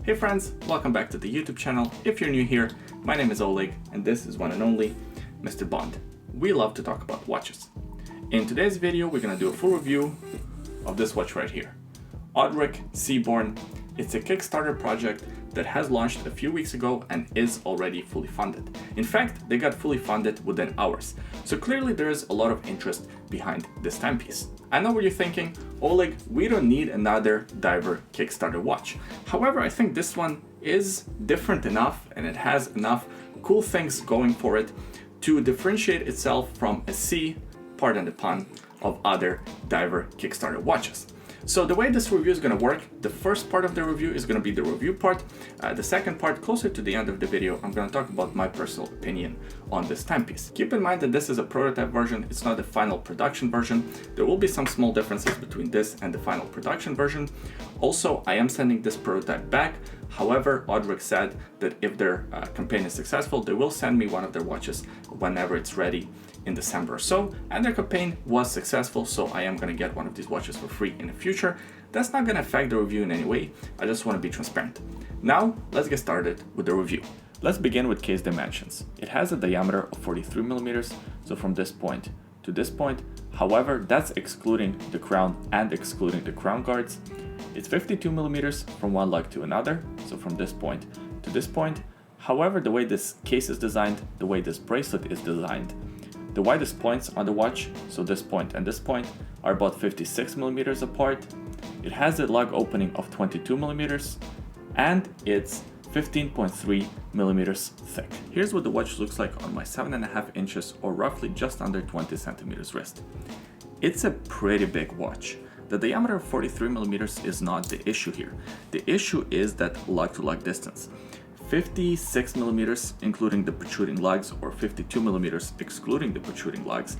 Hey friends, welcome back to the YouTube channel. If you're new here, my name is Oleg and this is one and only Mr. Bond. We love to talk about watches. In today's video, we're gonna do a full review of this watch right here. Audric Seaborne. It's a Kickstarter project that has launched a few weeks ago and is already fully funded. In fact, they got fully funded within hours. So clearly there is a lot of interest behind this timepiece. I know what you're thinking, Oleg, we don't need another diver Kickstarter watch. However, I think this one is different enough and it has enough cool things going for it to differentiate itself from a C, pardon the pun, of other diver Kickstarter watches. So the way this review is going to work, the first part of the review is going to be the review part. The second part, closer to the end of the video, I'm going to talk about my personal opinion on this timepiece. Keep in mind that this is a prototype version, it's not the final production version. There will be some small differences between this and the final production version. Also, I am sending this prototype back. However, Audric said that if their campaign is successful, they will send me one of their watches whenever it's ready in December or so, and their campaign was successful, so I am going to get one of these watches for free in the future. That's not going to affect the review in any way, I just want to be transparent. Now, let's get started with the review. Let's begin with case dimensions. It has a diameter of 43 millimeters, so from this point to this point. However, that's excluding the crown and excluding the crown guards. It's 52 millimeters from one leg to another, so from this point to this point. However, the way this case is designed, the way this bracelet is designed, the widest points on the watch, so this point and this point, are about 56 millimeters apart. It has a lug opening of 22 millimeters and it's 15.3 millimeters thick. Here's what the watch looks like on my 7.5 inches or roughly just under 20 centimeters wrist. It's a pretty big watch. The diameter of 43 millimeters is not the issue here. The issue is that lug to lug distance. 56 millimeters including the protruding lugs or 52 millimeters excluding the protruding lugs,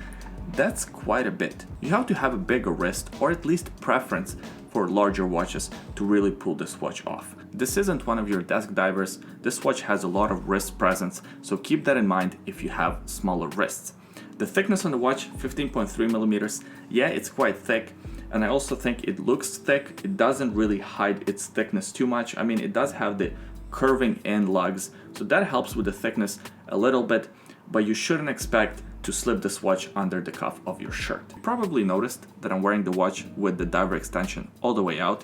that's quite a bit. You have to have a bigger wrist or at least preference for larger watches to really pull this watch off. This isn't one of your desk divers. This watch has a lot of wrist presence, so keep that in mind if you have smaller wrists. The thickness on the watch, 15.3 millimeters. Yeah, it's quite thick. And I also think it looks thick. It doesn't really hide its thickness too much. I mean, it does have the curving in lugs, so that helps with the thickness a little bit, but you shouldn't expect to slip this watch under the cuff of your shirt. You probably noticed that I'm wearing the watch with the diver extension all the way out.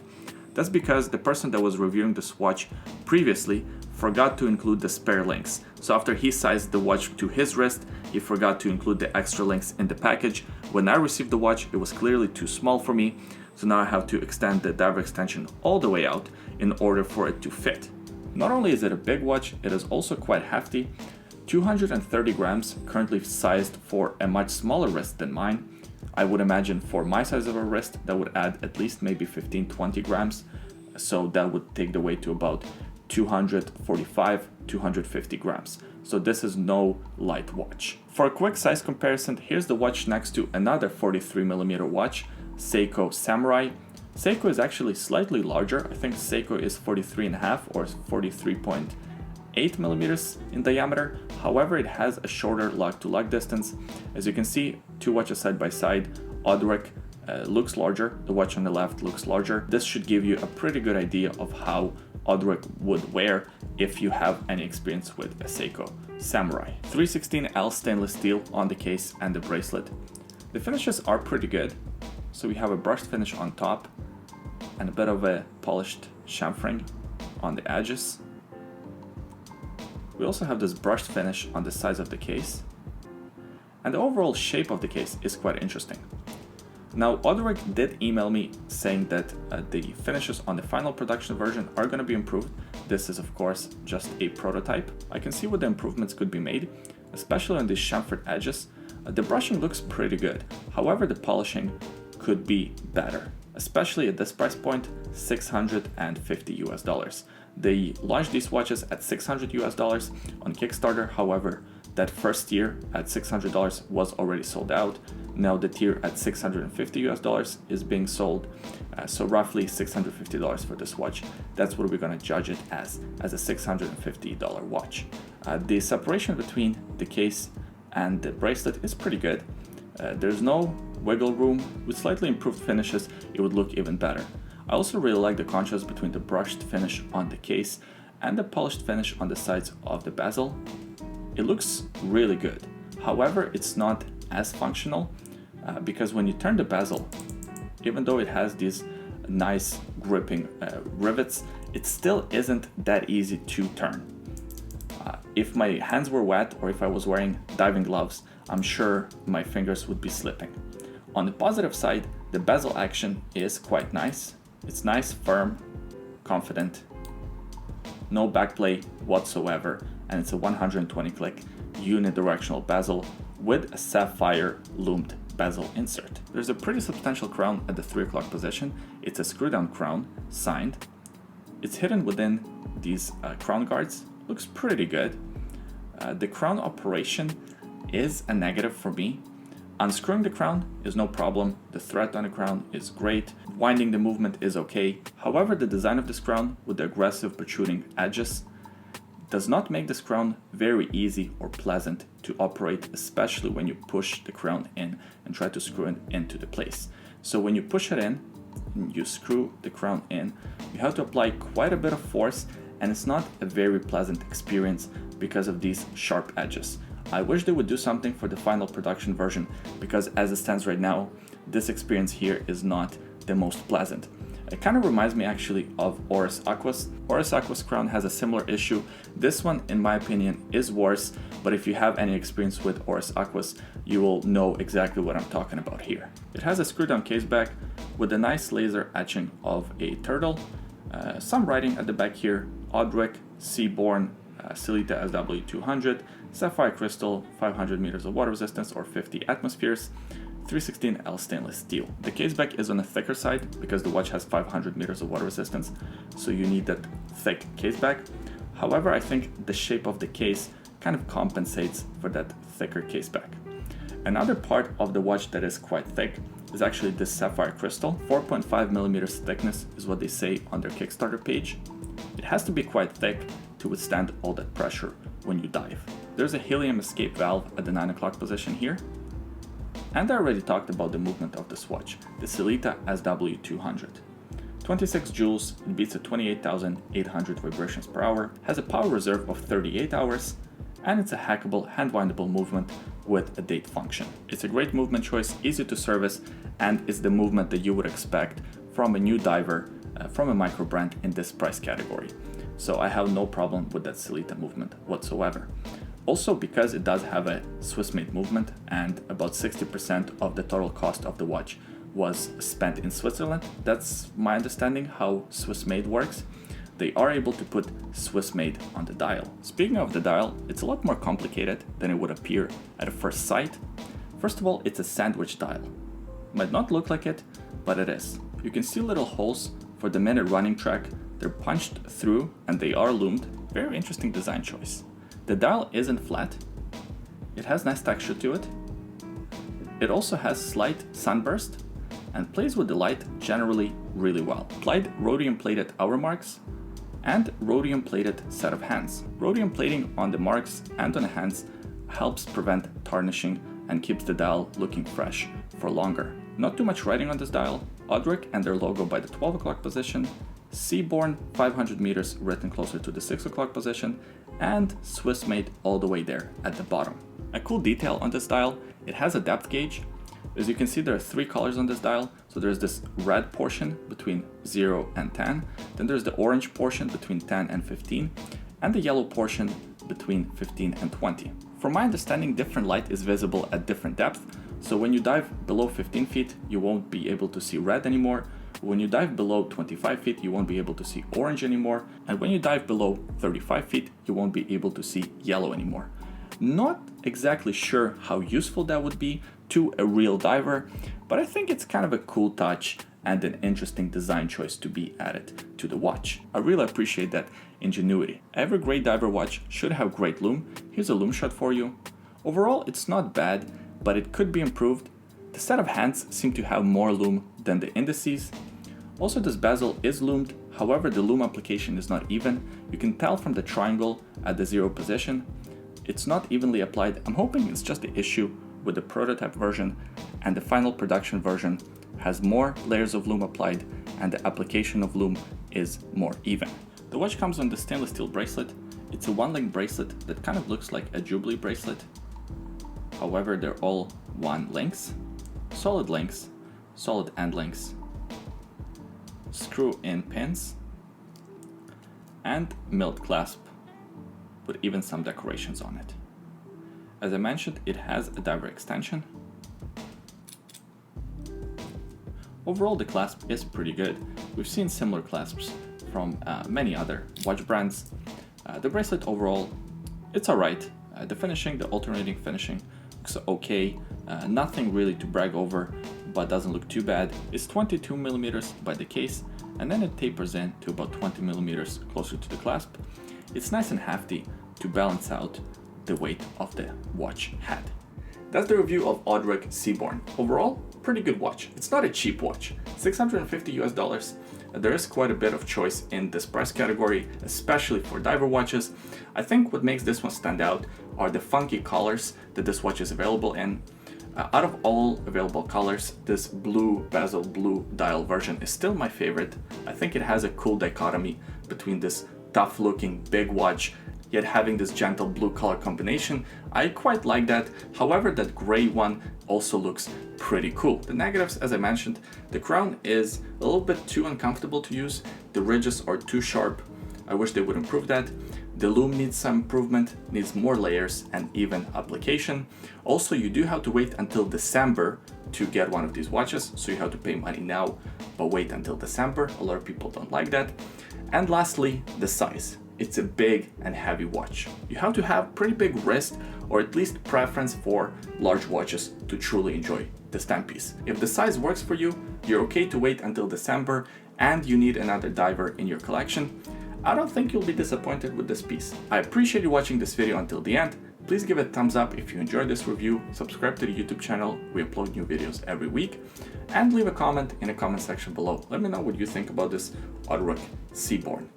That's because the person that was reviewing this watch previously forgot to include the spare links. So after he sized the watch to his wrist, he forgot to include the extra links in the package. When I received the watch, it was clearly too small for me, so now I have to extend the diver extension all the way out in order for it to fit. Not only is it a big watch, it is also quite hefty. 230 grams, currently sized for a much smaller wrist than mine. I would imagine for my size of a wrist, that would add at least maybe 15-20 grams. So that would take the weight to about 245-250 grams. So this is no light watch. For a quick size comparison, here's the watch next to another 43 millimeter watch, Seiko Samurai. Seiko is actually slightly larger. I think Seiko is 43.5 or 43.8 millimeters in diameter. However, it has a shorter lug to lug distance. As you can see, two watches side by side. Audric looks larger. The watch on the left looks larger. This should give you a pretty good idea of how Audric would wear if you have any experience with a Seiko Samurai. 316L stainless steel on the case and the bracelet. The finishes are pretty good. So we have a brushed finish on top and a bit of a polished chamfering on the edges. We also have this brushed finish on the sides of the case. And the overall shape of the case is quite interesting. Now, Audric did email me saying that the finishes on the final production version are going to be improved. This is of course just a prototype. I can see what the improvements could be made, especially on these chamfered edges. The brushing looks pretty good. However, the polishing could be better, especially at this price point, $650 US. They launched these watches at $600 US on Kickstarter. However, that first tier at $600 was already sold out. Now the tier at $650 US is being sold, so roughly $650 for this watch. That's what we're gonna judge it as a $650 watch. The separation between the case and the bracelet is pretty good. There's no wiggle room. With slightly improved finishes, it would look even better. I also really like the contrast between the brushed finish on the case and the polished finish on the sides of the bezel. It looks really good. However, it's not as functional because when you turn the bezel, even though it has these nice gripping rivets, it still isn't that easy to turn. If my hands were wet or if I was wearing diving gloves, I'm sure my fingers would be slipping. On the positive side, the bezel action is quite nice. It's nice, firm, confident, no backplay whatsoever, and it's a 120 click unidirectional bezel with a sapphire lumed bezel insert. There's a pretty substantial crown at the 3 o'clock position. It's a screw down crown, signed. It's hidden within these crown guards. Looks pretty good. The crown operation is a negative for me. Unscrewing the crown is no problem. The thread on the crown is great. Winding the movement is okay. However, the design of this crown with the aggressive protruding edges does not make this crown very easy or pleasant to operate, especially when you push the crown in and try to screw it into the place. So when you push it in, and you screw the crown in, you have to apply quite a bit of force, and it's not a very pleasant experience because of these sharp edges. I wish they would do something for the final production version, because as it stands right now, this experience here is not the most pleasant. It kind of reminds me actually of Oris Aqua's. Oris Aqua's crown has a similar issue. This one, in my opinion, is worse, but if you have any experience with Oris Aqua's, you will know exactly what I'm talking about here. It has a screw-down case back with a nice laser etching of a turtle. Some writing at the back here, Audric Seaborne, Sellita SW200, sapphire crystal, 500 meters of water resistance or 50 atmospheres, 316L stainless steel. The case back is on the thicker side because the watch has 500 meters of water resistance, so you need that thick case back. However, I think the shape of the case kind of compensates for that thicker case back. Another part of the watch that is quite thick is actually this sapphire crystal. 4.5 millimeters thickness is what they say on their Kickstarter page. It has to be quite thick to withstand all that pressure when you dive. There's a helium escape valve at the 9 o'clock position here. And I already talked about the movement of this watch, the Sellita SW200. 26 joules, it beats at 28,800 vibrations per hour, has a power reserve of 38 hours, and it's a hackable, hand-windable movement with a date function. It's a great movement choice, easy to service, and is the movement that you would expect from a new diver from a micro brand in this price category. So I have no problem with that Sellita movement whatsoever. Also, because it does have a Swiss made movement and about 60% of the total cost of the watch was spent in Switzerland, that's my understanding how Swiss made works. They are able to put Swiss made on the dial. Speaking of the dial, it's a lot more complicated than it would appear at a first sight. First of all, it's a sandwich dial. Might not look like it, but it is. You can see little holes for the minute running track. They're punched through and they are lumed. Very interesting design choice. The dial isn't flat. It has nice texture to it. It also has slight sunburst and plays with the light generally really well. Applied rhodium plated hour marks and rhodium plated set of hands. Rhodium plating on the marks and on the hands helps prevent tarnishing and keeps the dial looking fresh for longer. Not too much writing on this dial. Audric and their logo by the 12 o'clock position, Seaborne 500 meters written closer to the 6 o'clock position, and Swiss made all the way there at the bottom. A cool detail on this dial, it has a depth gauge. As you can see, there are 3 colors on this dial. So there's this red portion between 0 and 10, then there's the orange portion between 10 and 15, and the yellow portion between 15 and 20. From my understanding, different light is visible at different depth. So when you dive below 15 feet, you won't be able to see red anymore. When you dive below 25 feet, you won't be able to see orange anymore. And when you dive below 35 feet, you won't be able to see yellow anymore. Not exactly sure how useful that would be to a real diver, but I think it's kind of a cool touch and an interesting design choice to be added to the watch. I really appreciate that ingenuity. Every great diver watch should have great lume. Here's a lume shot for you. Overall, it's not bad, but it could be improved. The set of hands seem to have more lume than the indices. Also, this bezel is lumed, however the lume application is not even. You can tell from the triangle at the 0 position. It's not evenly applied. I'm hoping it's just the issue with the prototype version, and the final production version has more layers of lume applied, and the application of lume is more even. The watch comes on the stainless steel bracelet. It's a one-link bracelet that kind of looks like a Jubilee bracelet. However, they're all one links, solid end links, screw-in pins, and milled clasp with even some decorations on it. As I mentioned, it has a diver extension. Overall, the clasp is pretty good. We've seen similar clasps from many other watch brands. The bracelet overall, it's alright. The finishing, the alternating finishing, looks okay. Nothing really to brag over, but doesn't look too bad. It's 22mm by the case, and then it tapers in to about 20mm closer to the clasp. It's nice and hefty to balance out the weight of the watch head. That's the review of Audric Seaborne. Overall, pretty good watch. It's not a cheap watch. $650 US. There is quite a bit of choice in this price category, especially for diver watches. I think what makes this one stand out are the funky colors that this watch is available in. Out of all available colors, this blue bezel blue dial version is still my favorite. I think it has a cool dichotomy between this tough looking big watch yet having this gentle blue color combination. I quite like that. However, that gray one also looks pretty cool. The negatives, as I mentioned, the crown is a little bit too uncomfortable to use. The ridges are too sharp. I wish they would improve that. The lume needs some improvement, needs more layers and even application. Also, you do have to wait until December to get one of these watches, so you have to pay money now, but wait until December. A lot of people don't like that. And lastly, the size. It's a big and heavy watch. You have to have pretty big wrist, or at least preference for large watches to truly enjoy this timepiece. If the size works for you, you're okay to wait until December and you need another diver in your collection, I don't think you'll be disappointed with this piece. I appreciate you watching this video until the end. Please give it a thumbs up if you enjoyed this review, subscribe to the YouTube channel, we upload new videos every week, and leave a comment in the comment section below. Let me know what you think about this Audric Seaborne.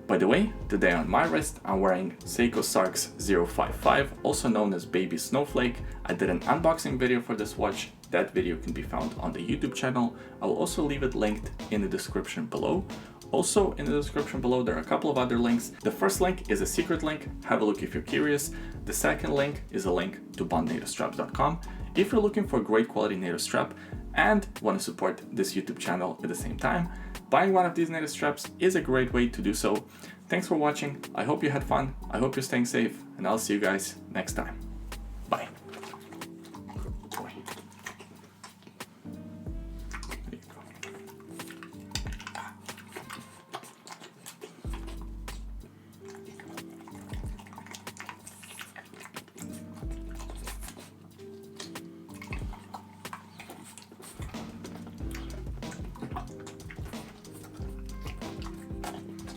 By the way, today on my wrist I'm wearing Seiko Sarks 055, also known as Baby Snowflake. I did an unboxing video for this watch. That video can be found on the YouTube channel. I will also leave it linked in the description below. Also in the description below there are a couple of other links. The first link is a secret link, have a look if you're curious. The second link is a link to bondnativestraps.com if you're looking for a great quality native strap and want to support this YouTube channel at the same time. Buying one of these native straps is a great way to do so. Thanks for watching, I hope you had fun, I hope you're staying safe, and I'll see you guys next time.